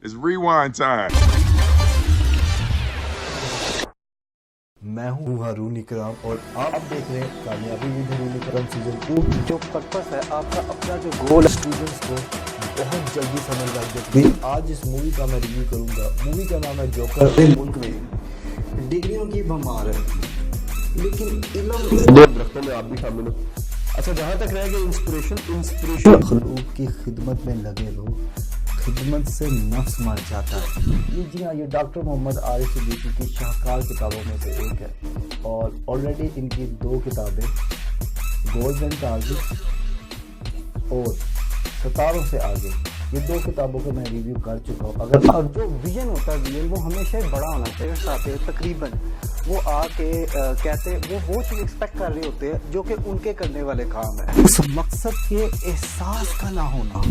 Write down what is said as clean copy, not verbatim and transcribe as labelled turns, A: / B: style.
A: It's rewind time.
B: मैं हूँ हारून इकराम और आप देख रहे हैं कामयाबी विद हारून इकराम सीजन 2। जो पर्पस है आपका अपना जो गोल स्टूडेंट्स को बहुत जल्दी समझ आ जाएगी। आज इस मूवी का मैं रिव्यू करूंगा। मूवी का नाम है जोकर। मुल्क में डिग्रियों की भरमार है लेकिन इल्म दरख्तों में आप भी शामिल हो। अच्छा, जहाँ तक रह गया इंस्पिरेशन मखलूक की खिदमत में लगे लोग, खिदमत से नफ्स मर जाता है। ये जी हाँ, ये डॉक्टर मोहम्मद आरिफ सिद्दीकी की शाहकार किताबों में से एक है और ऑलरेडी इनकी 2 किताबें गोल्डन टारगेट और सितारों से आगे, ये 2 किताबों को मैं रिव्यू कर चुका हूँ। अगर और जो विजन होता है विजन वो हमेशा ही बड़ा होना चाहिए। साथ ही तकरीबन वो आके कहते वो चीज़ एक्सपेक्ट कर रहे होते हैं जो कि उनके करने वाले काम है। उस मकसद के एहसास का ना होना